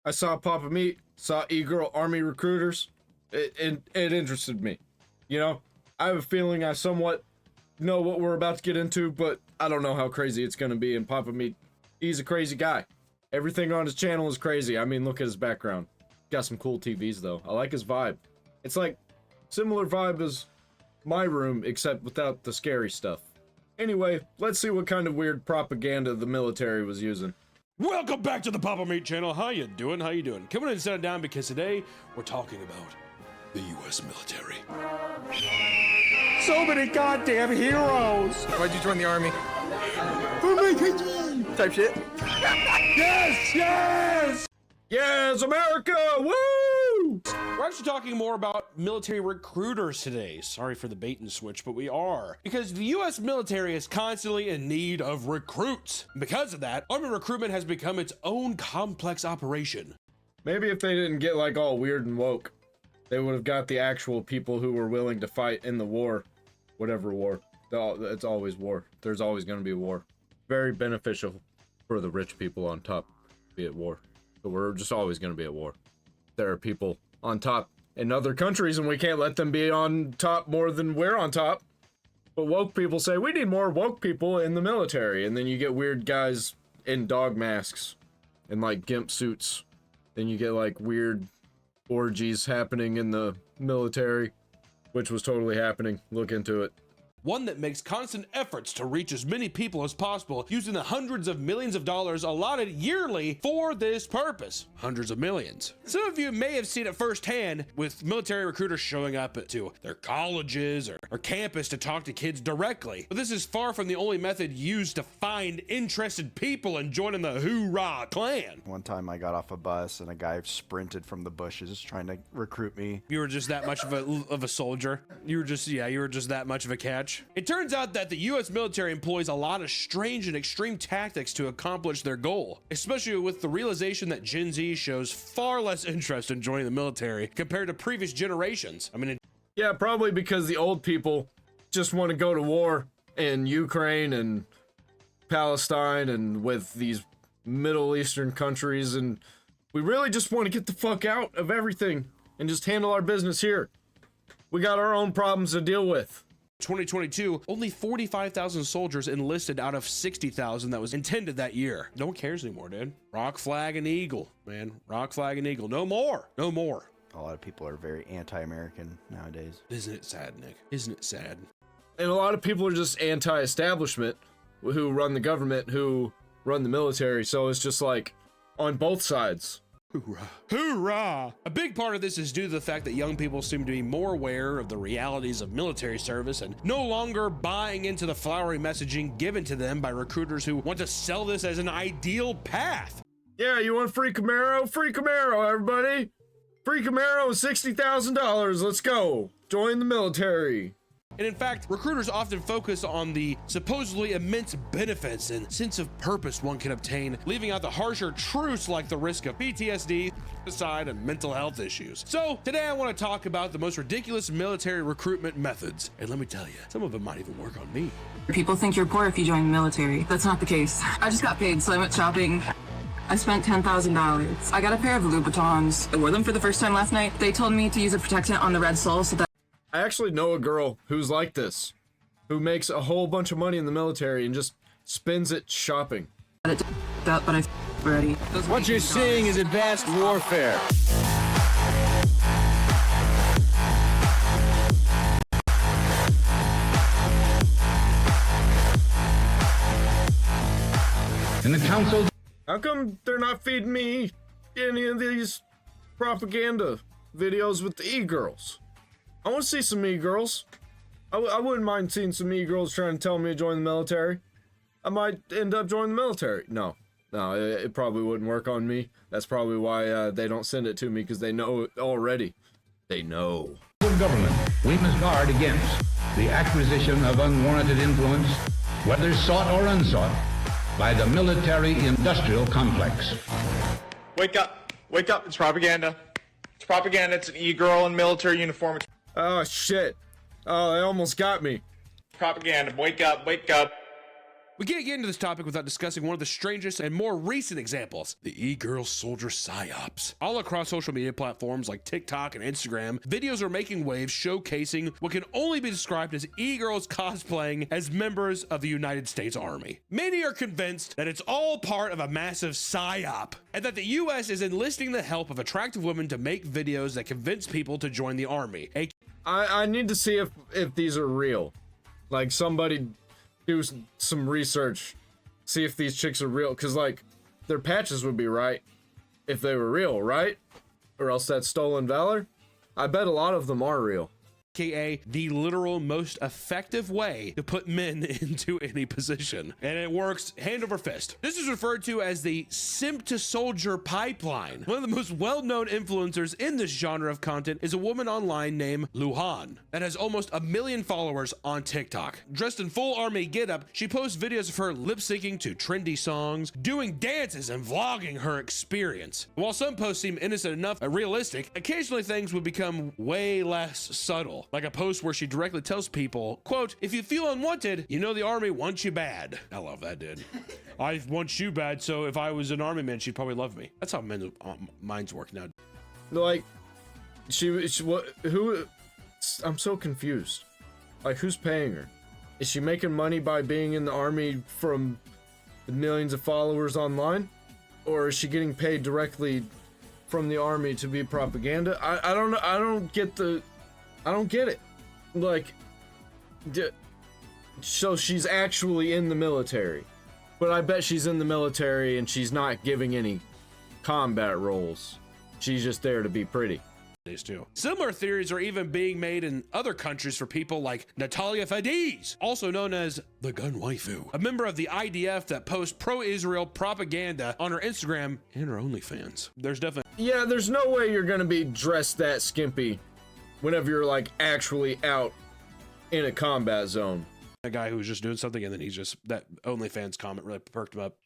I saw Papa Meat, saw E-Girl Army recruiters. It interested me. You know, I have a feeling I somewhat know what we're about to get into, but I don't know how crazy it's gonna be. And Papa Meat, he's a crazy guy. Everything on his channel is crazy. I mean, look at his background. Got some cool TVs though. I like his vibe. It's like similar vibe as my room, except without the scary stuff. Anyway, let's see what kind of weird propaganda the military was using. Welcome back to the Papa Meat channel. How you doing? How you doing? Coming in and sit down because today we're talking about the U.S. military. So many goddamn heroes. Why'd you join the army? For my country. Type shit. Yes, yes. Yes, America! Woo! We're actually talking more about military recruiters today. Sorry for the bait and switch, but we are. Because the U.S. military is constantly in need of recruits. Because of that, army recruitment has become its own complex operation. Maybe if they didn't get like all weird and woke, they would have got the actual people who were willing to fight in the war. Whatever war. It's always war. There's always going to be war. Very beneficial for the rich people on top to be at war. But we're just always going to be at war. There are people on top in other countries and we can't let them be on top more than we're on top. But woke people say we need more woke people in the military, and then you get weird guys in dog masks and like gimp suits. Then you get like weird orgies happening in the military, which was totally happening. Look into it. One that makes constant efforts to reach as many people as possible using the hundreds of millions of dollars allotted yearly for this purpose. Hundreds of millions. Some of you may have seen it firsthand with military recruiters showing up to their colleges or campus to talk to kids directly. But this is far from the only method used to find interested people in joining the Hoorah clan. One time I got off a bus and a guy sprinted from the bushes trying to recruit me. You were just that much of a soldier. You were just that much of a catch. It turns out that the U.S. military employs a lot of strange and extreme tactics to accomplish their goal, especially with the realization that Gen Z shows far less interest in joining the military compared to previous generations. I mean, Yeah, probably because the old people just want to go to war in Ukraine and Palestine and with these Middle Eastern countries, and we really just want to get the fuck out of everything and just handle our business here. We got our own problems to deal with. 2022, only 45,000 soldiers enlisted out of 60,000 that was intended that year. No one cares anymore, dude. Rock, flag, and eagle, man. Rock, flag, and eagle. No more. No more. A lot of people are very anti-American nowadays. Isn't it sad, Nick? Isn't it sad? And a lot of people are just anti-establishment who run the government, who run the military. So it's just like on both sides. Hoorah. Hoorah! A big part of this is due to the fact that young people seem to be more aware of the realities of military service and no longer buying into the flowery messaging given to them by recruiters who want to sell this as an ideal path. Yeah, you want free Camaro? Free Camaro, everybody! Free Camaro is $60,000. Let's go. Join the military. And in fact, recruiters often focus on the supposedly immense benefits and sense of purpose one can obtain, leaving out the harsher truths like the risk of PTSD, suicide, and mental health issues. So today I want to talk about the most ridiculous military recruitment methods. And let me tell you, some of them might even work on me. People think you're poor if you join the military. That's not the case. I just got paid, so I went shopping. I spent $10,000. I got a pair of Louboutins. I wore them for the first time last night. They told me to use a protectant on the red sole so that I actually know a girl who's like this, who makes a whole bunch of money in the military and just spends it shopping. but I already. What you're seeing is advanced warfare. In the council. How come they're not feeding me any of these propaganda videos with the e-girls? I want to see some e-girls. I wouldn't mind seeing some e-girls trying to tell me to join the military. I might end up joining the military. No, it probably wouldn't work on me. That's probably why they don't send it to me, because they know it already. They know. Government, we must guard against the acquisition of unwarranted influence, whether sought or unsought, by the military-industrial complex. Wake up, it's propaganda. It's propaganda, it's an e-girl in military uniform. Oh, shit. Oh, they almost got me. Propaganda, wake up. We can't get into this topic without discussing one of the strangest and more recent examples, the e-girl soldier psyops. All across social media platforms like TikTok and Instagram, videos are making waves showcasing what can only be described as e-girls cosplaying as members of the United States Army. Many are convinced that it's all part of a massive psyop, and that the US is enlisting the help of attractive women to make videos that convince people to join the army. I need to see if these are real. Like, somebody do some research, see if these chicks are real, because like their patches would be right if they were real, right? Or else that's stolen valor. I bet a lot of them are real. AKA the literal most effective way to put men into any position. And it works hand over fist. This is referred to as the simp to soldier pipeline. One of the most well-known influencers in this genre of content is a woman online named Luhan that has almost 1 million followers on TikTok. Dressed in full army getup, she posts videos of her lip-syncing to trendy songs, doing dances, and vlogging her experience. While some posts seem innocent enough and realistic, occasionally things would become way less subtle. Like a post where she directly tells people, quote, "If you feel unwanted, you know the army wants you bad." I love that, dude. I want you bad, so if I was an army man, she'd probably love me. That's how men's minds work now. Like, who? I'm so confused. Like, who's paying her? Is she making money by being in the army from the millions of followers online? Or is she getting paid directly from the army to be propaganda? I don't know. I don't get it. Like, so she's actually in the military, but I bet she's in the military and she's not giving any combat roles. She's just there to be pretty. These two. Similar theories are even being made in other countries for people like Natalia Fadiz, also known as the gun waifu, a member of the IDF that posts pro-Israel propaganda on her Instagram and her OnlyFans. There's there's no way you're gonna be dressed that skimpy whenever you're like actually out in a combat zone. A guy who was just doing something and then he's just, that OnlyFans comment really perked him up.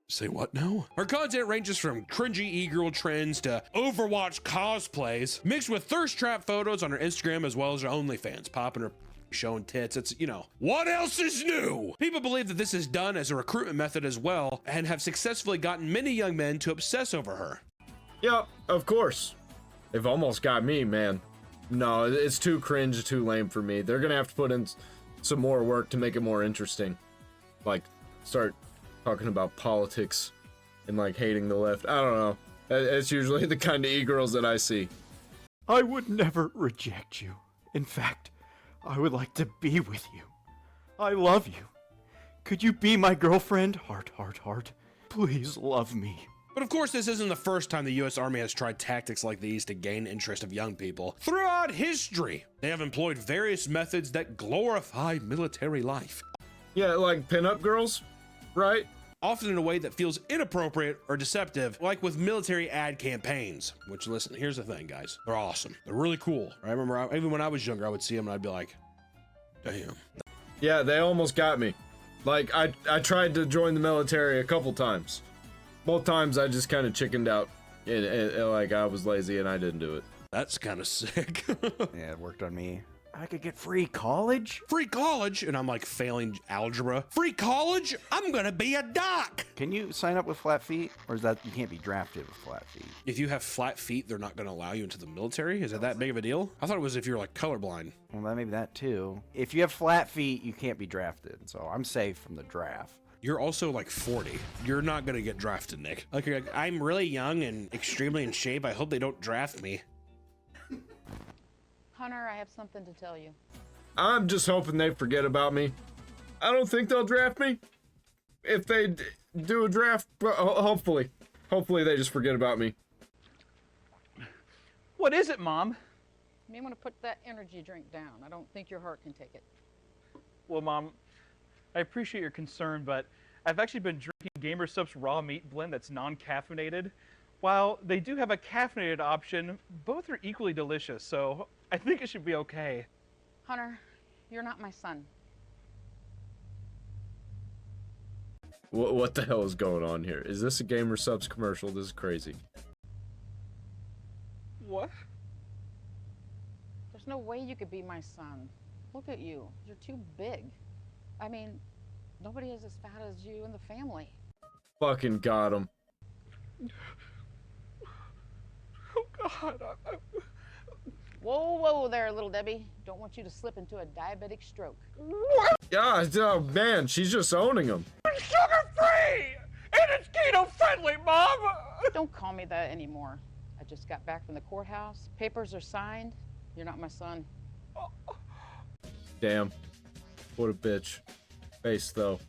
Say what now? Her content ranges from cringy e-girl trends to Overwatch cosplays, mixed with thirst trap photos on her Instagram as well as her OnlyFans, popping her showing tits. It's, you know, what else is new? People believe that this is done as a recruitment method as well and have successfully gotten many young men to obsess over her. Yeah, of course. They've almost got me, man. No, it's too cringe, too lame for me. They're gonna have to put in some more work to make it more interesting. Like, start talking about politics and like hating the left. I don't know. It's usually the kind of e-girls that I see. I would never reject you. In fact, I would like to be with you. I love you. Could you be my girlfriend? Heart, heart, heart. Please love me. But of course, this isn't the first time the US Army has tried tactics like these to gain interest of young people. Throughout history, they have employed various methods that glorify military life. Yeah, like pinup girls, right? Often in a way that feels inappropriate or deceptive, like with military ad campaigns. Which, listen, here's the thing, guys. They're awesome. They're really cool. I remember, even when I was younger, I would see them and I'd be like, damn. Yeah, they almost got me. Like, I tried to join the military a couple times. Both times I just kind of chickened out. Like, I was lazy and I didn't do it. That's kind of sick. Yeah, it worked on me. I could get free college? Free college? And I'm like failing algebra. Free college? I'm gonna be a doc! Can you sign up with flat feet? Or is that, you can't be drafted with flat feet? If you have flat feet, they're not gonna allow you into the military? Is it that big of a deal? I thought it was if you're like colorblind. Well, maybe that too. If you have flat feet, you can't be drafted. So I'm safe from the draft. You're also like 40. You're not gonna get drafted, Nick. Like, you're like, I'm really young and extremely in shape. I hope they don't draft me. Hunter, I have something to tell you. I'm just hoping they forget about me. I don't think they'll draft me. If they do a draft, hopefully they just forget about me. What is it, Mom? You may want to put that energy drink down. I don't think your heart can take it. Well, Mom, I appreciate your concern, but I've actually been drinking Gamer Sup's raw meat blend that's non-caffeinated. While they do have a caffeinated option, both are equally delicious, so I think it should be okay. Hunter, you're not my son. What the hell is going on here? Is this a Gamer Subs commercial? This is crazy. What? There's no way you could be my son. Look at you. You're too big. I mean, nobody is as fat as you in the family. Fucking got him. Oh God. Whoa, whoa there, little Debbie. Don't want you to slip into a diabetic stroke. Yeah, oh man, she's just owning him. It's sugar-free! And it's keto-friendly, Mom! Don't call me that anymore. I just got back from the courthouse. Papers are signed. You're not my son. Damn. What a bitch. Face, though.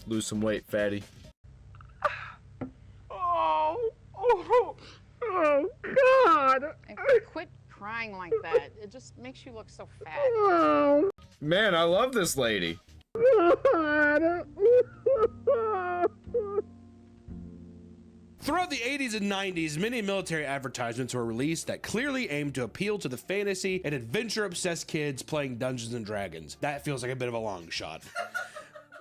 Lose some weight, fatty. Oh, God! And quit crying like that. It just makes you look so fat. Man, I love this lady. Throughout the 80s and 90s, many military advertisements were released that clearly aimed to appeal to the fantasy and adventure-obsessed kids playing Dungeons and Dragons. That feels like a bit of a long shot.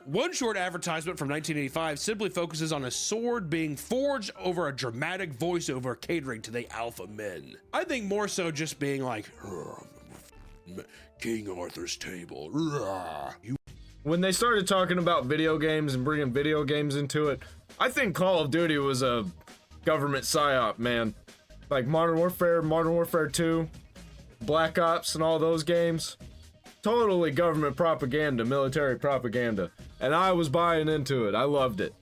One short advertisement from 1985 simply focuses on a sword being forged over a dramatic voiceover catering to the alpha men. I think more so just being like, King Arthur's table. When they started talking about video games and bringing video games into it, I think Call of Duty was a government psyop, man. Like Modern Warfare 2, Black Ops and all those games. Totally government propaganda, military propaganda. And I was buying into it. I loved it.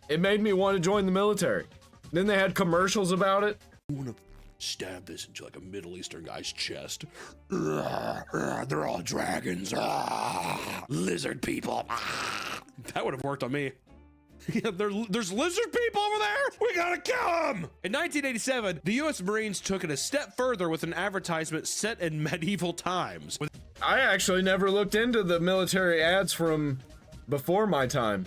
It made me want to join the military. Then they had commercials about it. I want to stab this into like a Middle Eastern guy's chest. They're all dragons. Lizard people. That would have worked on me. Yeah, there's lizard people over there. We gotta kill them. In 1987, the U.S. Marines took it a step further with an advertisement set in medieval times. I actually never looked into the military ads from before my time.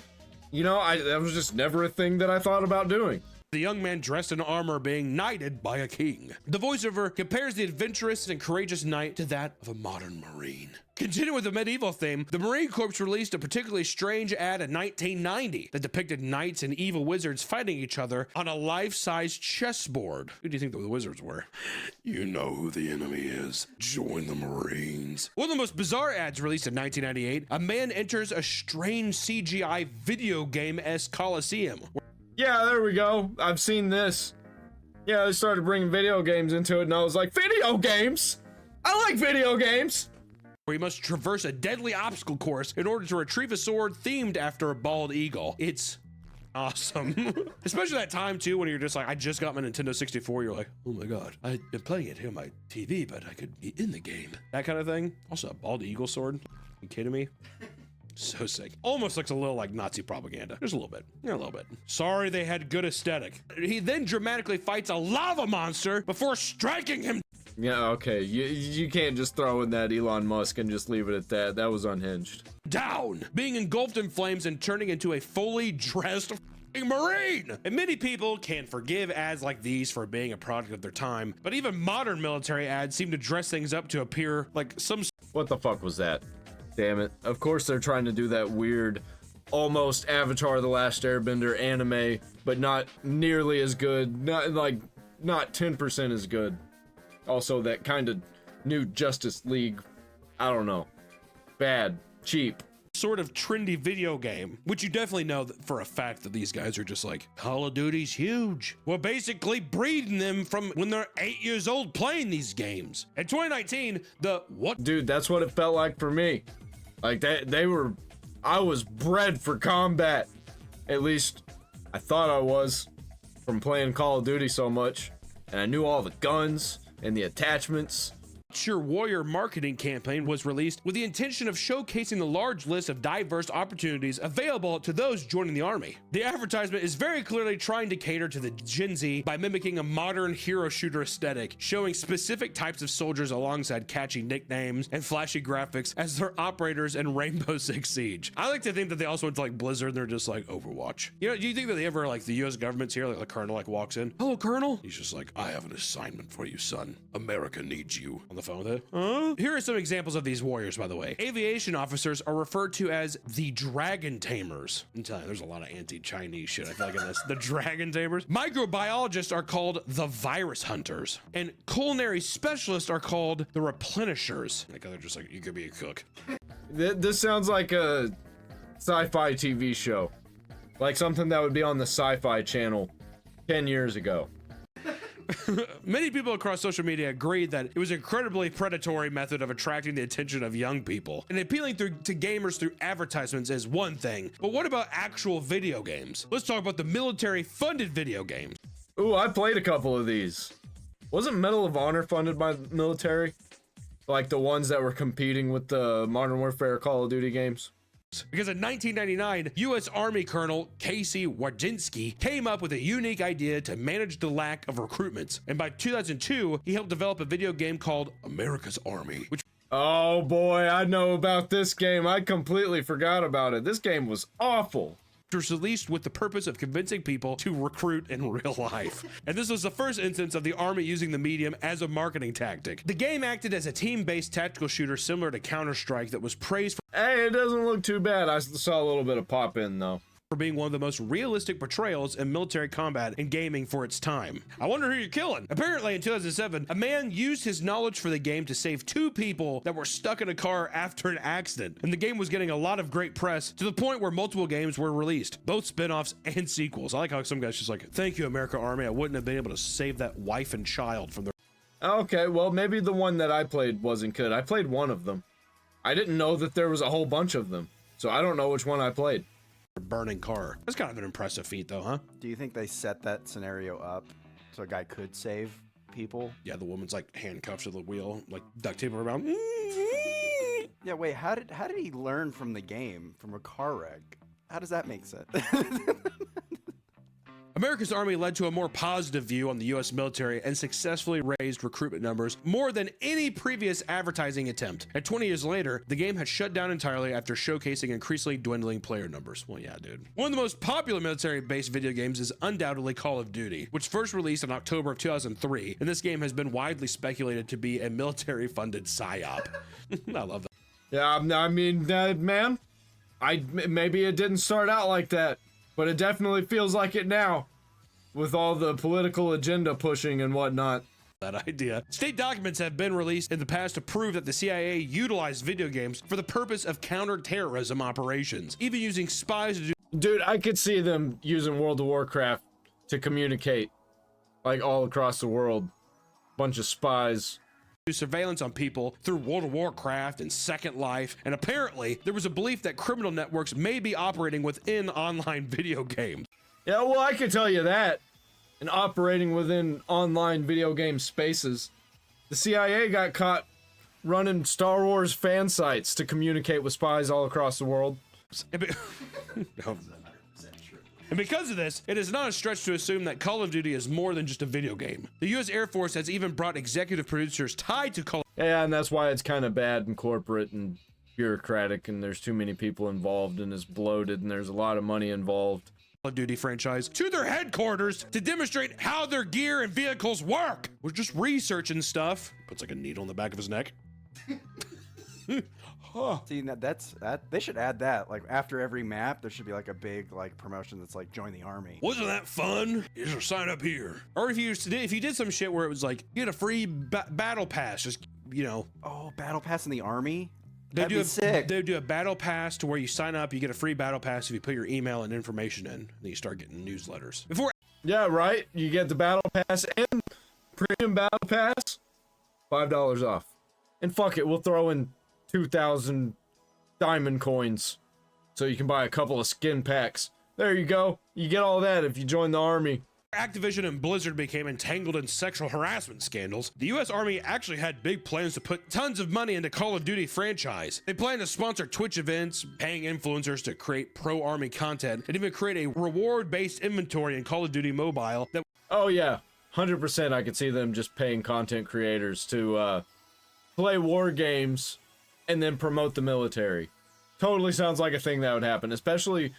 You know, that was just never a thing that I thought about doing. The young man dressed in armor being knighted by a king. The voiceover compares the adventurous and courageous knight to that of a modern Marine. Continuing with the medieval theme, the Marine Corps released a particularly strange ad in 1990 that depicted knights and evil wizards fighting each other on a life-size chessboard. Who do you think the wizards were? You know who the enemy is. Join the Marines. One of the most bizarre ads released in 1998, a man enters a strange CGI video game-esque coliseum. Yeah, there we go. I've seen this. Yeah, they started bringing video games into it, and I was like, video games? I like video games! Where you must traverse a deadly obstacle course in order to retrieve a sword themed after a bald eagle. It's awesome. Especially that time, too, when you're just like, I just got my Nintendo 64. You're like, oh my god, I've been playing it here on my TV, but I could be in the game. That kind of thing. Also, a bald eagle sword. You kidding me? So sick. Almost looks a little like Nazi propaganda. Just a little bit. Yeah, a little bit. Sorry they had good aesthetic. He then dramatically fights a lava monster before striking him. Yeah, okay. You can't just throw in that Elon Musk and just leave it at that. That was unhinged. Down, being engulfed in flames and turning into a fully dressed Marine. And many people can forgive ads like these for being a product of their time, but even modern military ads seem to dress things up to appear like some... What the fuck was that? Damn it. Of course they're trying to do that weird, almost Avatar The Last Airbender anime, but not nearly as good. Not 10% as good. Also, that kind of new Justice League, I don't know. Bad. Cheap. Sort of trendy video game, which you definitely know that for a fact that these guys are just like, Call of Duty's huge. We're basically breeding them from when they're 8 years old playing these games. In 2019, Dude, that's what it felt like for me. Like, I was bred for combat. At least, I thought I was, from playing Call of Duty so much. And I knew all the guns and the attachments. Your Warrior marketing campaign was released with the intention of showcasing the large list of diverse opportunities available to those joining the army. The advertisement is very clearly trying to cater to the Gen Z by mimicking a modern hero shooter aesthetic, showing specific types of soldiers alongside catchy nicknames and flashy graphics as their operators in Rainbow Six Siege. I like to think that they also went to like Blizzard and they're just like Overwatch. You know, do you think that they ever like the US government's here, like the colonel like walks in, hello colonel? He's just like, I have an assignment for you, son. America needs you. On the phone with it. Here are some examples of these warriors, by the way. Aviation officers are referred to as the Dragon Tamers. I'm telling you, there's a lot of anti-Chinese shit, I feel like, in this. The Dragon Tamers. Microbiologists are called the Virus Hunters. And culinary specialists are called the Replenishers. Like, they're just like, you could be a cook. This sounds like a sci-fi TV show. Like something that would be on the Sci-Fi Channel 10 years ago. Many people across social media agreed that it was an incredibly predatory method of attracting the attention of young people. And appealing to gamers through advertisements is one thing, but what about actual video games? Let's talk about the military-funded video games. Ooh, I played a couple of these. Wasn't Medal of Honor funded by the military? Like the ones that were competing with the Modern Warfare Call of Duty games? Because in 1999, U.S. Army Colonel Casey Wojcinski came up with a unique idea to manage the lack of recruitments. And by 2002, he helped develop a video game called America's Army, which Oh boy, I know about this game. I completely forgot about it. This game was awful. was released with the purpose of convincing people to recruit in real life. And this was the first instance of the Army using the medium as a marketing tactic. The game acted as a team-based tactical shooter similar to Counter-Strike that was praised Hey, it doesn't look too bad. I saw a little bit of pop in though. for being one of the most realistic portrayals in military combat and gaming for its time. I wonder who you're killing. Apparently in 2007, a man used his knowledge for the game to save 2 people that were stuck in a car after an accident. And the game was getting a lot of great press to the point where multiple games were released, both spin-offs and sequels. I like how some guys just like, thank you, America Army. I wouldn't have been able to save that wife and child from their Okay, well maybe the one that I played wasn't good. I played one of them. I didn't know that there was a whole bunch of them, so I don't know which one I played. burning car. That's kind of an impressive feat though, huh? Do you think they set that scenario up so a guy could save people? Yeah, the woman's like handcuffed to the wheel, like duct tape around. Yeah, wait, how did he learn from the game, from a car wreck? How does that make sense? America's Army led to a more positive view on the U.S. military and successfully raised recruitment numbers more than any previous advertising attempt. And 20 years later, the game had shut down entirely after showcasing increasingly dwindling player numbers. Well, yeah, dude. One of the most popular military-based video games is undoubtedly Call of Duty, which first released in October of 2003, and this game has been widely speculated to be a military-funded psyop. I love that. Yeah, I mean, man, maybe it didn't start out like that, but it definitely feels like it now, with all the political agenda pushing and whatnot. That idea. State documents have been released in the past to prove that the CIA utilized video games for the purpose of counterterrorism operations, even using spies to do. Dude, I could see them using World of Warcraft to communicate, like all across the world. Bunch of spies. Surveillance on people through World of Warcraft and Second Life, and apparently there was a belief that criminal networks may be operating within online video games. Yeah, well, I can tell you that. And operating within online video game spaces, the CIA got caught running Star Wars fan sites to communicate with spies all across the world. And because of this, it is not a stretch to assume that Call of Duty is more than just a video game. The U.S. Air Force has even brought executive producers tied to Call of Duty. Yeah, and that's why it's kind of bad and corporate and bureaucratic, and there's too many people involved, and it's bloated, and there's a lot of money involved. Call of Duty franchise to their headquarters to demonstrate how their gear and vehicles work. We're just researching stuff. Puts like a needle in the back of his neck. See, that's they should add that. Like after every map, there should be like a big like promotion that's like join the army. Wasn't that fun? You should sign up here. Or if you did some shit where it was like get a free battle pass, just you know. Oh, battle pass in the army. They do a battle pass to where you sign up, you get a free battle pass if you put your email and information in, and then you start getting newsletters. Yeah, right. You get the battle pass and premium battle pass, $5 off. And fuck it, we'll throw in 2,000 diamond coins so you can buy a couple of skin packs. There you go. You get all that if you join the army. Activision and Blizzard became entangled in sexual harassment scandals, the U.S. Army actually had big plans to put tons of money into Call of Duty franchise. They planned to sponsor Twitch events, paying influencers to create pro-army content, and even create a reward-based inventory in Call of Duty Mobile that... Oh yeah, 100% I could see them just paying content creators to play war games and then promote the military. Totally sounds like a thing that would happen, especially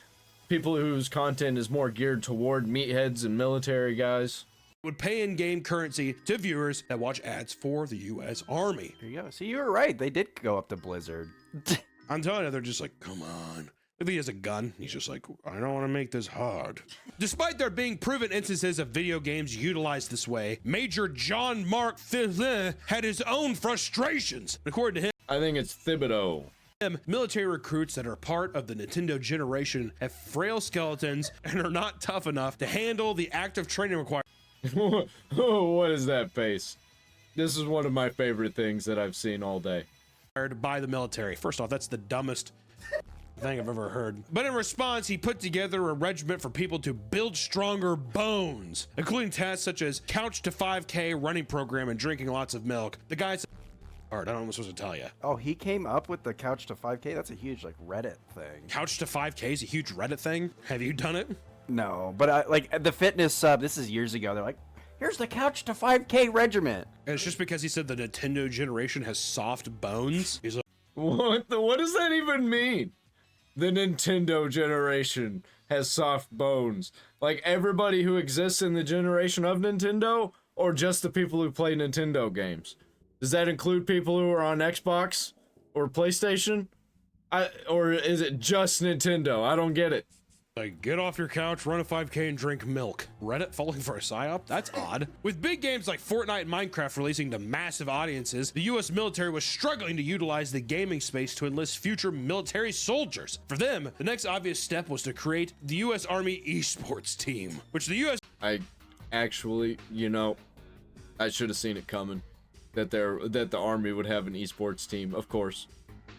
people whose content is more geared toward meatheads and military guys. Would pay in-game currency to viewers that watch ads for the U.S. Army. There you go. See, you were right. They did go up to Blizzard. I'm telling you, they're just like, come on. If he has a gun, he's just like, I don't want to make this hard. Despite there being proven instances of video games utilized this way, Major John Mark Thibault had his own frustrations. According to him, I think it's Thibodeau. Military recruits that are part of the Nintendo generation have frail skeletons and are not tough enough to handle the active training required. What is that face? This is one of my favorite things that I've seen all day. By the military. First off, that's the dumbest thing I've ever heard. But in response, he put together a regiment for people to build stronger bones, including tasks such as couch to 5K running program and drinking lots of milk. The guy's hard. I don't know what I'm supposed to tell you. Oh, he came up with the couch to 5K? That's a huge, like, Reddit thing. Couch to 5K is a huge Reddit thing. Have you done it? No, but like the fitness sub, this is years ago. They're like, here's the couch to 5K regiment. And it's just because he said the Nintendo generation has soft bones. He's like, What does that even mean? The Nintendo generation has soft bones. Like everybody who exists in the generation of Nintendo, or just the people who play Nintendo games? Does that include people who are on Xbox or PlayStation? Or is it just Nintendo? I don't get it. Like, get off your couch, run a 5K, and drink milk. Reddit falling for a psyop? That's odd. With big games like Fortnite and Minecraft releasing to massive audiences, the US military was struggling to utilize the gaming space to enlist future military soldiers. For them, the next obvious step was to create the US Army esports team, which the US... I actually, you know, I should have seen it coming. That the Army would have an esports team, of course.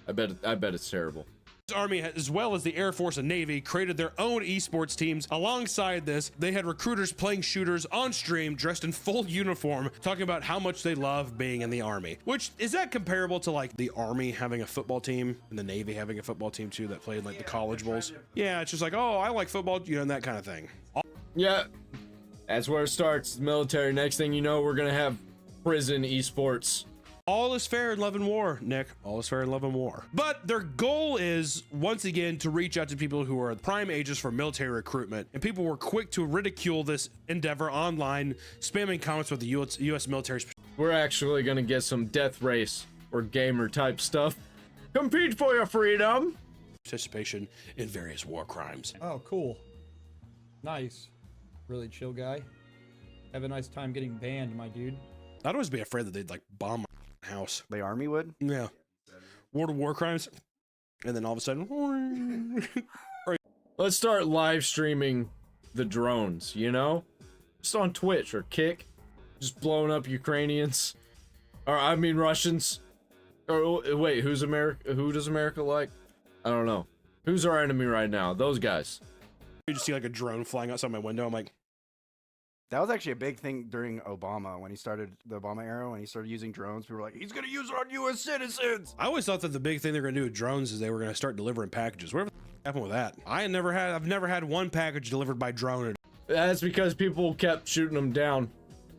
I bet it's terrible. Army, as well as the Air Force and Navy, created their own esports teams. Alongside this, they had recruiters playing shooters on stream dressed in full uniform, talking about how much they love being in the Army. Which, is that comparable to like the Army having a football team and the Navy having a football team too that played like the college bowls? Yeah, it's just like, oh, I like football, you know, and that kind of thing. Yeah, that's where it starts. The military. Next thing you know, we're gonna have prison esports. All is fair in love and war, Nick. All is fair in love and war. But their goal is, once again, to reach out to people who are prime ages for military recruitment. And people were quick to ridicule this endeavor online, spamming comments with the US military. We're actually gonna get some death race or gamer type stuff. Compete for your freedom. Participation in various war crimes. Oh, cool. Nice. Really chill guy. Have a nice time getting banned, my dude. I'd always be afraid that they'd like bomb my house. The Army would? Yeah. War crimes. And then all of a sudden... Let's start live streaming the drones, you know? Just on Twitch or Kick. Just blowing up Ukrainians. Or, I mean, Russians. Or, wait, who does America like? I don't know. Who's our enemy right now? Those guys. You just see like a drone flying outside my window. I'm like... That was actually a big thing during Obama, when he started the Obama era, when he started using drones. People were like, he's going to use it on U.S. citizens. I always thought that the big thing they're going to do with drones is they were going to start delivering packages. Whatever the happened with that? I've never had one package delivered by drone. That's because people kept shooting them down,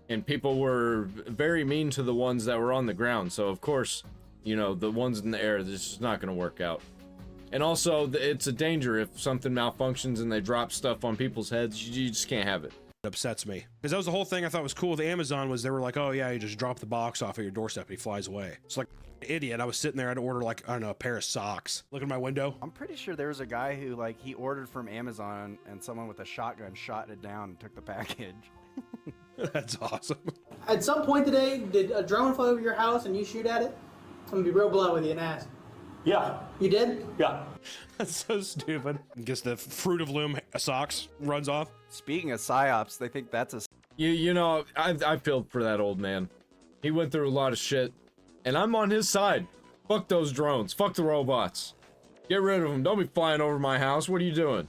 and people were very mean to the ones that were on the ground. So of course, you know, the ones in the air, this is not going to work out. And also, it's a danger if something malfunctions and they drop stuff on people's heads. You just can't have it. Upsets me, because that was the whole thing I thought was cool with Amazon, was they were like, oh yeah, you just drop the box off at your doorstep and he flies away. It's like, idiot. I was sitting there, I had to order like, I don't know, a pair of socks. Look at my window. I'm pretty sure there was a guy who, like, he ordered from Amazon and someone with a shotgun shot it down and took the package. That's awesome. At some point today, did a drone fly over your house and you shoot at it? I'm gonna be real blunt with you and ask. Yeah. You did? Yeah. That's so stupid. I guess the Fruit of Loom socks runs off. Speaking of psyops, they think that's a... You know, I feel for that old man. He went through a lot of shit, and I'm on his side. Fuck those drones. Fuck the robots. Get rid of them. Don't be flying over my house. What are you doing?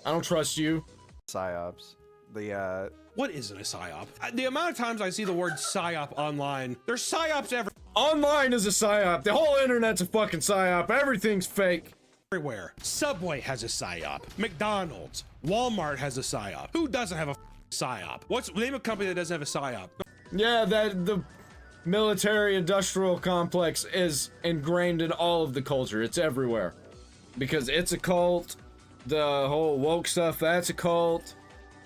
I don't trust you. Psyops. The, What isn't a psyop? The amount of times I see the word psyop online, there's psyops everywhere. Online is a psyop. The whole internet's a fucking psyop. Everything's fake. Everywhere. Subway has a psyop. McDonald's. Walmart has a psyop. Who doesn't have a psyop? Name a company that doesn't have a psyop? Yeah, the military industrial complex is ingrained in all of the culture. It's everywhere. Because it's a cult. The whole woke stuff, that's a cult.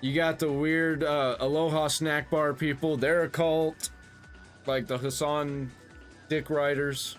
You got the weird Aloha snack bar people. They're a cult. Like the Hassan Dick Riders.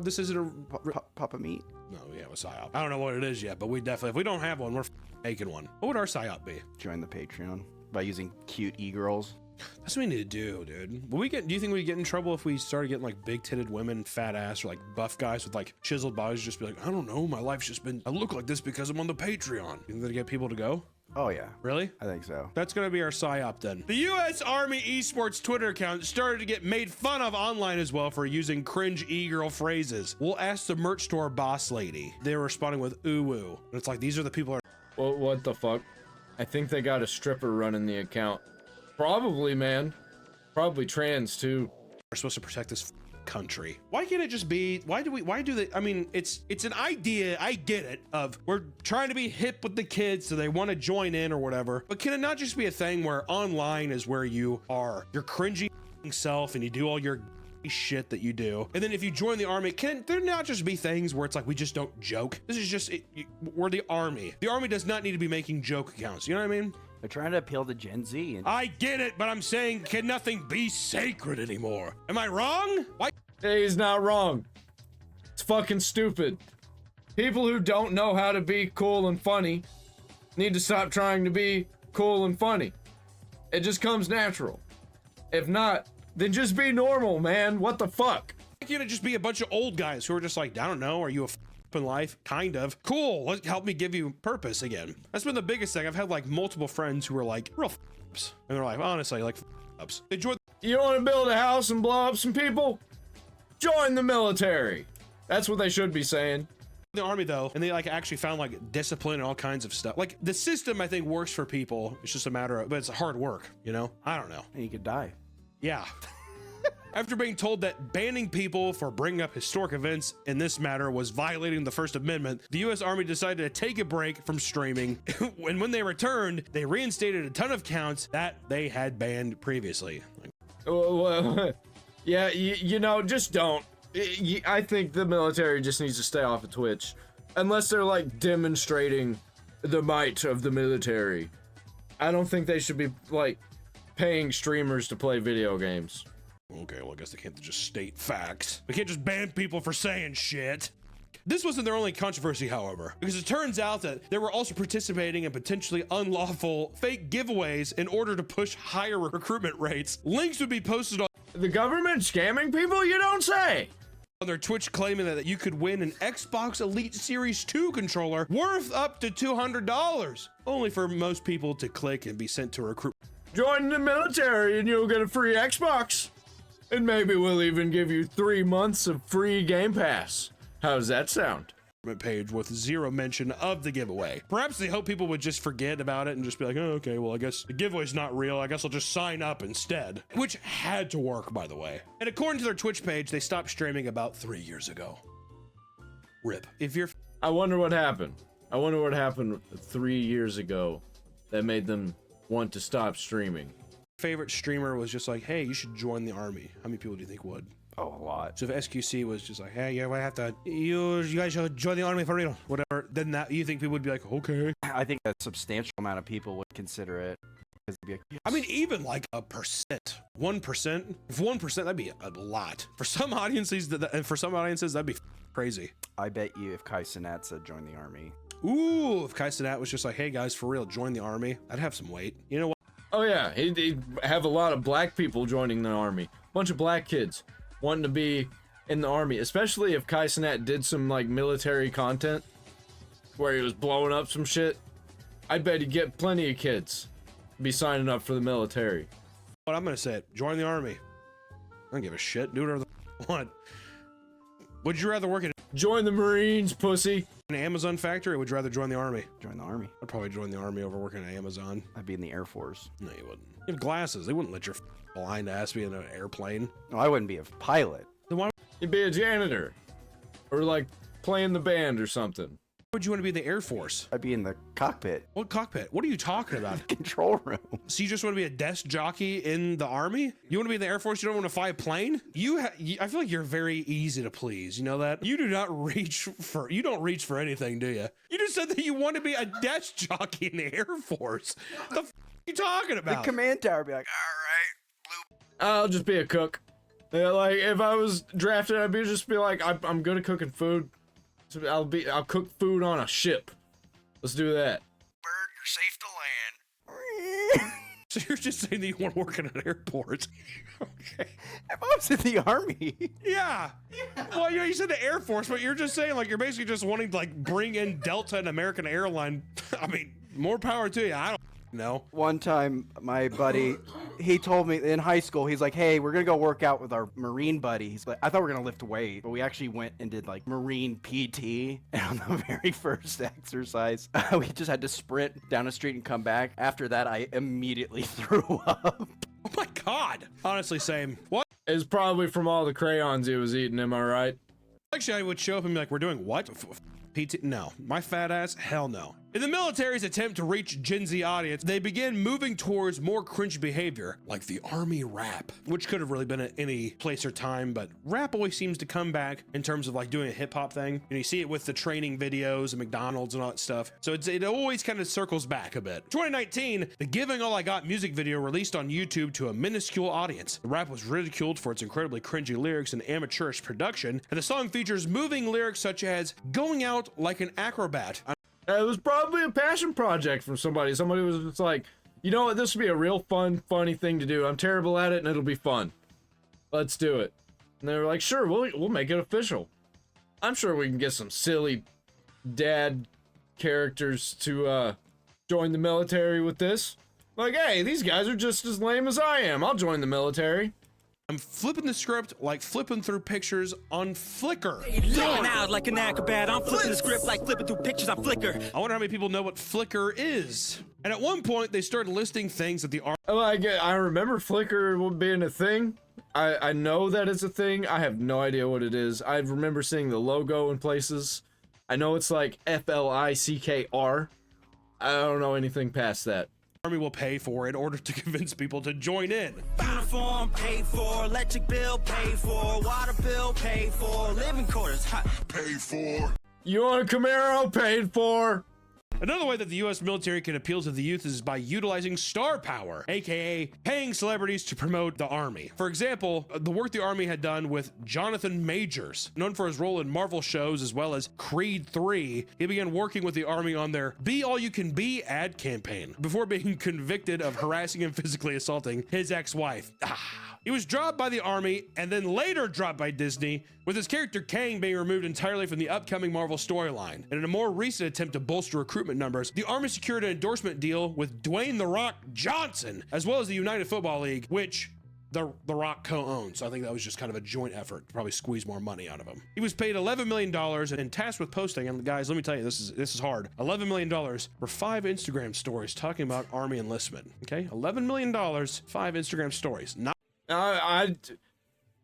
This isn't a... Papa Meat? No, we have a psyop. I don't know what it is yet, but we definitely, if we don't have one, we're making one. What would our psyop be? Join the Patreon by using cute e-girls. That's what we need to do, dude. Do you think we get in trouble if we started getting like big titted women, fat ass, or like buff guys with like chiseled bodies just be like, I don't know, my life's just been, I look like this because I'm on the Patreon. You think they get people to go? Oh yeah. Really? I think so. That's gonna be our psyop then. The US Army Esports Twitter account started to get made fun of online as well for using cringe e-girl phrases. We'll ask the merch store boss lady. They were responding with ooh-woo. And it's like, these are the people Well, what the fuck? I think they got a stripper running the account. Probably, man. Probably trans too. We're supposed to protect this country. Why can't it just be, why do they, I mean, it's an idea, I get it, of we're trying to be hip with the kids so they want to join in or whatever, but can it not just be a thing where online is where you are your cringy self and you do all your shit that you do, and then if you join the army, can there not just be things where it's like we just don't joke? This is just we're the army. The army does not need to be making joke accounts, you know what I mean? They're trying to appeal to Gen Z. And I get it, but I'm saying, can nothing be sacred anymore? Am I wrong? Why? Hey, he's not wrong. It's fucking stupid. People who don't know how to be cool and funny need to stop trying to be cool and funny. It just comes natural. If not, then just be normal, man. What the fuck? Why can't it just be a bunch of old guys who are just like, I don't know, are you a in life? Kind of. Cool. Help me give you purpose again. That's been the biggest thing. I've had like multiple friends who are like real ups, and they're like, honestly, like ups. Enjoy. You want to build a house and blow up some people? Join the military. That's what they should be saying. The army though, and they like actually found like discipline and all kinds of stuff. Like the system I think works for people. It's just a matter of, but it's hard work, you know? I don't know. you could die. Yeah. After being told that banning people for bringing up historic events in this matter was violating the First Amendment, the U.S. Army decided to take a break from streaming, and when they returned, they reinstated a ton of accounts that they had previously. Yeah, you know, just don't. I think the military just needs to stay off of Twitch. Unless they're, like, demonstrating the might of the military. I don't think they should be, like, paying streamers to play video games. Okay, well, I guess they can't just state facts. We can't just ban people for saying shit. This wasn't their only controversy, however, because it turns out that they were also participating in potentially unlawful fake giveaways in order to push higher recruitment rates. Links would be posted on the government scamming people, you don't say. On their Twitch, claiming that you could win an Xbox Elite Series 2 controller worth up to $200, only for most people to click and be sent to recruit. Join the military and you'll get a free Xbox. And maybe we'll even give you 3 months of free Game Pass. How does that sound? Page with zero mention of the giveaway. Perhaps they hope people would just forget about it and just be like, oh, okay, well, I guess the giveaway's not real. I guess I'll just sign up instead. Which had to work, by the way. And according to their Twitch page, they stopped streaming about 3 years ago. RIP. If you're... I wonder what happened. I wonder what happened 3 years ago that made them want to stop streaming. Favorite streamer was just like, hey, you should join the army. How many people do you think would? Oh, a lot. So if SQC was just like, hey, I have to, you guys should join the army for real, whatever, then that, you think people would be like, okay. I think a substantial amount of people would consider it. Because it'd be like, yes. I mean, even like a percent, 1%, if 1%, that'd be a lot. For some audiences, that'd be crazy. I bet you if Kai Cenat said join the army. Ooh, if Kai Cenat was just like, hey guys, for real, join the army, I'd have some weight. You know what? Oh yeah, he'd have a lot of black people joining the army. Bunch of black kids wanting to be in the army, especially if Kai Cenat did some like military content where he was blowing up some shit. I bet he'd get plenty of kids be signing up for the military. But I'm gonna say it, join the army. I don't give a shit, do whatever the f want. Would you rather work in join the Marines, pussy? An Amazon factory, or would you rather join the army? Join the army. I'd probably join the army over working at Amazon. I'd be in the Air Force. No, you wouldn't. You have glasses. They wouldn't let your blind ass be in an airplane. No, I wouldn't be a pilot. Then why you'd be a janitor. Or like playing the band or something. would you want to be in the Air Force? I'd be in the cockpit. What cockpit? What are you talking about? Control room. So you just want to be a desk jockey in the Army? You want to be in the Air Force? You don't want to fly a plane? I feel like you're very easy to please. You know that? You do not reach for, you don't reach for anything, do you? You just said that you want to be a desk jockey in the Air Force. The f are you talking about? The command tower would be like, all right, I'll just be a cook. Yeah, like if I was drafted, I'd just be like, I'm good at cooking food. So I'll cook food on a ship. Let's do that. bird, you're safe to land. So you're just saying that you want to work at an airport? Okay. If I was in the army. Yeah. Well, you said the Air Force, but you're just saying like you're basically just wanting to like bring in Delta and American Airline. I mean, more power to you. I don't know. One time, my buddy, he told me in high school, he's like, hey, we're gonna go work out with our Marine buddies. But I thought we were gonna lift weight, but we actually went and did like Marine PT. And on the very first exercise, we just had to sprint down a street and come back. After that, I immediately threw up. Oh my God. Honestly, same. What? It's probably from all the crayons he was eating, am I right? Actually, I would show up and be like, we're doing what? PT? No. My fat ass? Hell no. In the military's attempt to reach Gen Z audience, they begin moving towards more cringe behavior, like the army rap, which could have really been at any place or time, but rap always seems to come back in terms of like doing a hip hop thing. And you see it with the training videos and McDonald's and all that stuff. So it always kind of circles back a bit. 2019, the Giving All I Got music video released on YouTube to a minuscule audience. The rap was ridiculed for its incredibly cringy lyrics and amateurish production, and the song features moving lyrics such as going out like an acrobat. It was probably a passion project from somebody. Somebody was just like, you know what, this would be a real fun, funny thing to do. I'm terrible at it and it'll be fun. Let's do it. And they were like, sure, we'll make it official. I'm sure we can get some silly dad characters to join the military with this. Like, hey, these guys are just as lame as I am. I'll join the military. I'm flipping the script like flipping through pictures on Flickr. Going out like an acrobat. I'm flipping the script like flipping through pictures on Flickr. I wonder how many people know what Flickr is. And at one point, they started listing things that the army. I remember Flickr being a thing. I know that it's a thing. I have no idea what it is. I remember seeing the logo in places. I know it's like FLICKR. I don't know anything past that. Army will pay for in order to convince people to join in. Uniform paid for, electric bill paid for, water bill paid for, living quarters paid for. You want a Camaro? Paid for. Another way that the U.S. military can appeal to the youth is by utilizing star power, aka paying celebrities to promote the army. For example, the work the army had done with Jonathan Majors, known for his role in Marvel shows as well as Creed 3, he began working with the army on their Be All You Can Be ad campaign before being convicted of harassing and physically assaulting his ex-wife. He was dropped by the army and then later dropped by Disney, with his character Kang being removed entirely from the upcoming Marvel storyline. And in a more recent attempt to bolster recruitment numbers, the army secured an endorsement deal with Dwayne "The Rock" Johnson, as well as the United Football League, which The Rock co-owns. So I think that was just kind of a joint effort to probably squeeze more money out of him. He was paid $11 million and tasked with posting, and guys, let me tell you, this is hard. $11 million for 5 Instagram stories talking about army enlistment. Okay, $11 million, 5 Instagram stories. Not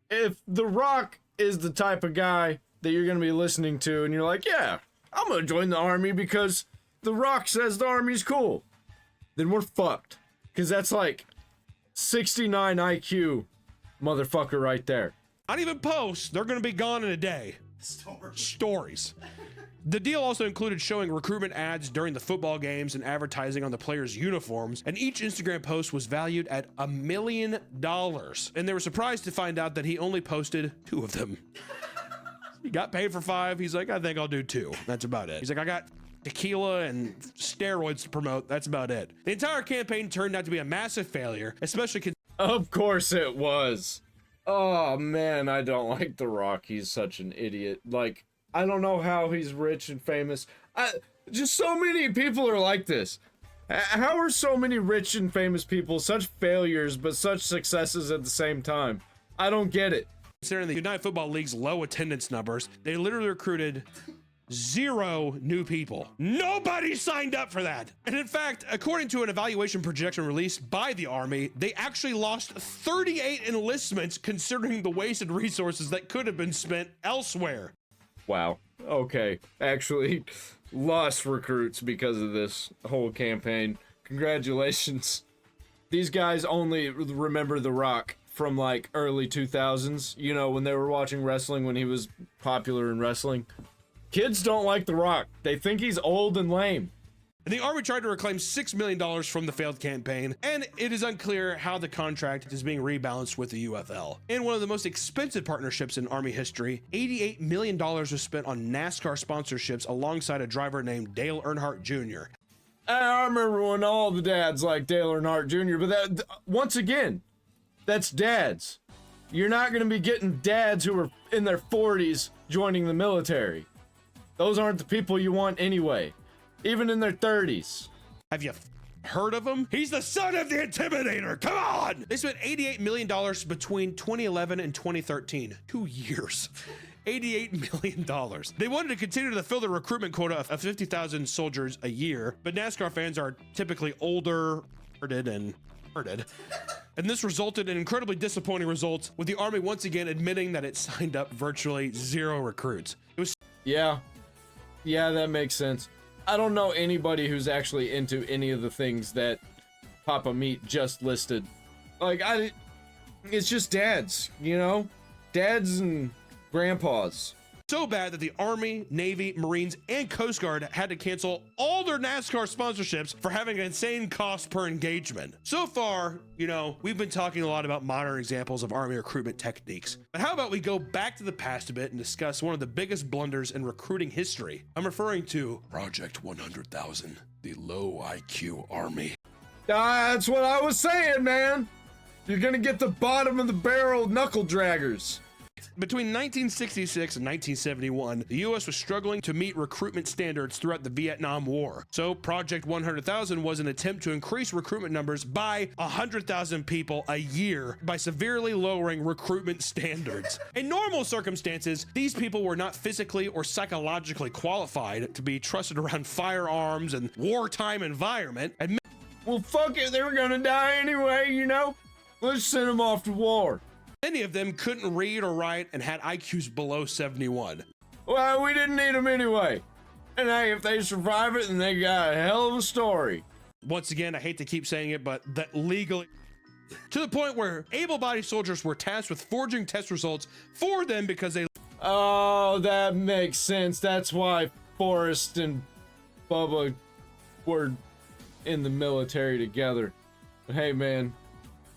if The Rock is the type of guy that you're gonna be listening to, and you're like, yeah, I'm gonna join the army because The Rock says the army's cool, then we're fucked. Because that's like 69 IQ motherfucker right there. Not even posts, they're gonna be gone in a day. Stories. The deal also included showing recruitment ads during the football games and advertising on the players' uniforms, and each Instagram post was valued at $1 million. And they were surprised to find out that he only posted 2 of them. He got paid for 5. He's like, I think I'll do 2. That's about it. He's like, I got tequila and steroids to promote. That's about it. The entire campaign turned out to be a massive failure, especially Of course it was. Oh man, I don't like The Rock. He's such an idiot. Like, I don't know how he's rich and famous. Just so many people are like this. How are so many rich and famous people such failures but such successes at the same time? I don't get it. Considering the United Football League's low attendance numbers, they literally recruited 0 new people. Nobody signed up for that. And in fact, according to an evaluation projection released by the Army, they actually lost 38 enlistments considering the wasted resources that could have been spent elsewhere. Wow. Okay. Actually, lost recruits because of this whole campaign. Congratulations. These guys only remember The Rock from like early 2000s, you know, when they were watching wrestling when he was popular in wrestling. Kids don't like The Rock. They think he's old and lame. And the Army tried to reclaim $6 million from the failed campaign, and it is unclear how the contract is being rebalanced with the UFL. In one of the most expensive partnerships in Army history, $88 million was spent on NASCAR sponsorships alongside a driver named Dale Earnhardt Jr. I remember when all the dads like Dale Earnhardt Jr., but that, once again, that's dads. You're not going to be getting dads who are in their 40s joining the military. Those aren't the people you want anyway, even in their 30s. Have you heard of him? He's the son of the Intimidator. Come on! They spent $88 million between 2011 and 2013. 2 years. $88 million. They wanted to continue to fill the recruitment quota of 50,000 soldiers a year, but NASCAR fans are typically older, and this resulted in incredibly disappointing results, with the Army once again admitting that it signed up virtually 0 recruits. It was yeah, that makes sense. I don't know anybody who's actually into any of the things that Papa Meat just listed. Like, it's just dads, you know? Dads and grandpas. So bad that the Army, Navy, Marines, and Coast Guard had to cancel all their NASCAR sponsorships for having an insane cost per engagement. So far, you know, we've been talking a lot about modern examples of Army recruitment techniques. But how about we go back to the past a bit and discuss one of the biggest blunders in recruiting history? I'm referring to Project 100,000, the low IQ Army. That's what I was saying, man. You're gonna get the bottom of the barrel knuckle draggers. Between 1966 and 1971, the U.S. was struggling to meet recruitment standards throughout the Vietnam War. So Project 100,000 was an attempt to increase recruitment numbers by 100,000 people a year by severely lowering recruitment standards. In normal circumstances, these people were not physically or psychologically qualified to be trusted around firearms and wartime environment. And well, fuck it, they were gonna die anyway, you know? Let's send them off to war. many of them couldn't read or write and had IQs below 71. Well, we didn't need them anyway. And hey, if they survive it, then they got a hell of a story. Once again, I hate to keep saying it, but that legally, to the point where able-bodied soldiers were tasked with forging test results for them because they... Oh, that makes sense. That's why Forrest and Bubba were in the military together. But hey, man,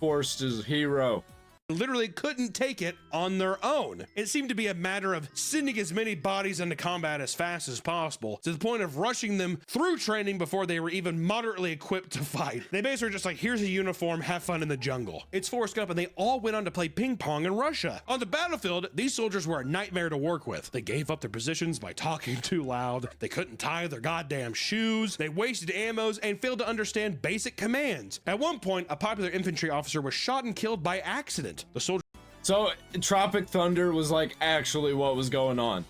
Forrest is a hero. Literally couldn't take it on their own. It seemed to be a matter of sending as many bodies into combat as fast as possible, to the point of rushing them through training before they were even moderately equipped to fight. They basically were just like, here's a uniform, have fun in the jungle. It's Forrest Gump, and they all went on to play ping pong in Russia. On the battlefield, these soldiers were a nightmare to work with. They gave up their positions by talking too loud. They couldn't tie their goddamn shoes. They wasted ammos and failed to understand basic commands. At one point, a popular infantry officer was shot and killed by accident. The soldier. So Tropic Thunder was like actually what was going on.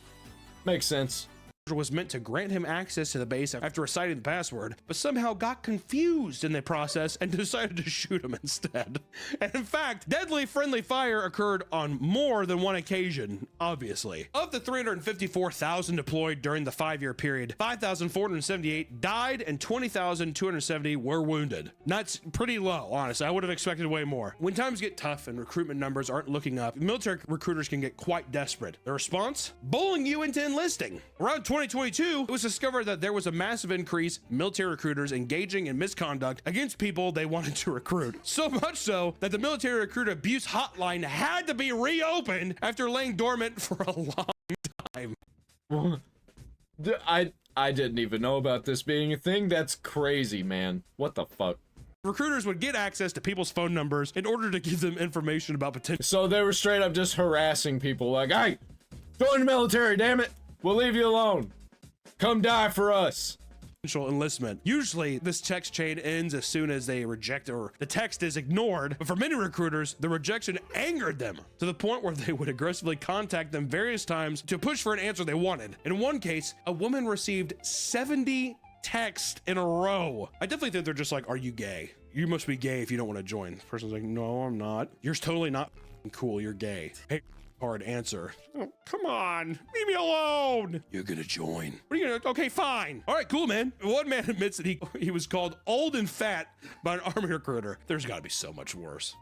Makes sense. Was meant to grant him access to the base after reciting the password, but somehow got confused in the process and decided to shoot him instead. And in fact, deadly friendly fire occurred on more than one occasion, obviously. Of the 354,000 deployed during the 5-year period, 5,478 died and 20,270 were wounded. That's pretty low, honestly. I would have expected way more. When times get tough and recruitment numbers aren't looking up, military recruiters can get quite desperate. The response? Bullying you into enlisting. Around 2022, it was discovered that there was a massive increase in military recruiters engaging in misconduct against people they wanted to recruit. So much so that the military recruiter abuse hotline had to be reopened after laying dormant for a long time. I didn't even know about this being a thing. That's crazy, man. What the fuck? Recruiters would get access to people's phone numbers in order to give them information about potential. So they were straight up just harassing people like, hey, join the military, damn it. We'll leave you alone. Come die for us. Enlistment. Usually, this text chain ends as soon as they reject or the text is ignored. But for many recruiters, the rejection angered them to the point where they would aggressively contact them various times to push for an answer they wanted. In one case, a woman received 70 texts in a row. I definitely think they're just like, are you gay? You must be gay if you don't want to join. The person's like, no, I'm not. You're totally not cool. You're gay. Hey. Hard answer. Oh, come on, leave me alone. You're gonna join. What are you gonna? Okay, fine. All right, cool, man. One man admits that he was called old and fat by an army recruiter. There's got to be so much worse.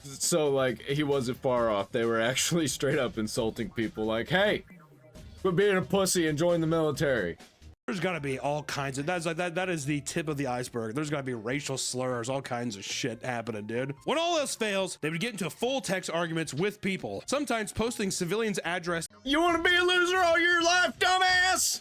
So like he wasn't far off. They were actually straight up insulting people. Like, hey, quit being a pussy and join the military. There's got to be all kinds of that is the tip of the iceberg. There's got to be racial slurs, all kinds of shit happening, dude. When all else fails, they would get into full text arguments with people, sometimes posting civilians' address. You want to be a loser all your life, dumbass?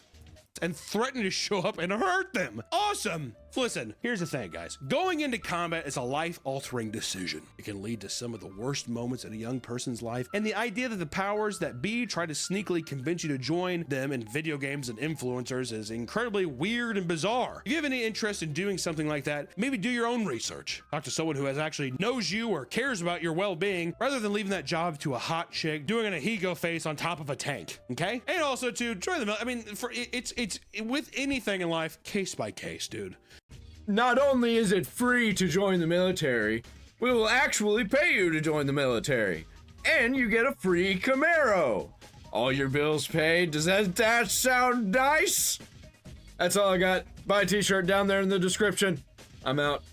and threaten to show up and hurt them. Awesome. Listen, here's the thing, guys. Going into combat is a life-altering decision. It can lead to some of the worst moments in a young person's life, and the idea that the powers that be try to sneakily convince you to join them in video games and influencers is incredibly weird and bizarre. If you have any interest in doing something like that, maybe do your own research. Talk to someone who actually knows you or cares about your well-being, rather than leaving that job to a hot chick doing an Ahigo face on top of a tank, okay? And also to join the, I mean, it's with anything in life, case by case, dude. Not only is it free to join the military, we will actually pay you to join the military. And you get a free Camaro. All your bills paid. Does that sound nice? That's all I got. Buy a t-shirt down there in the description. I'm out.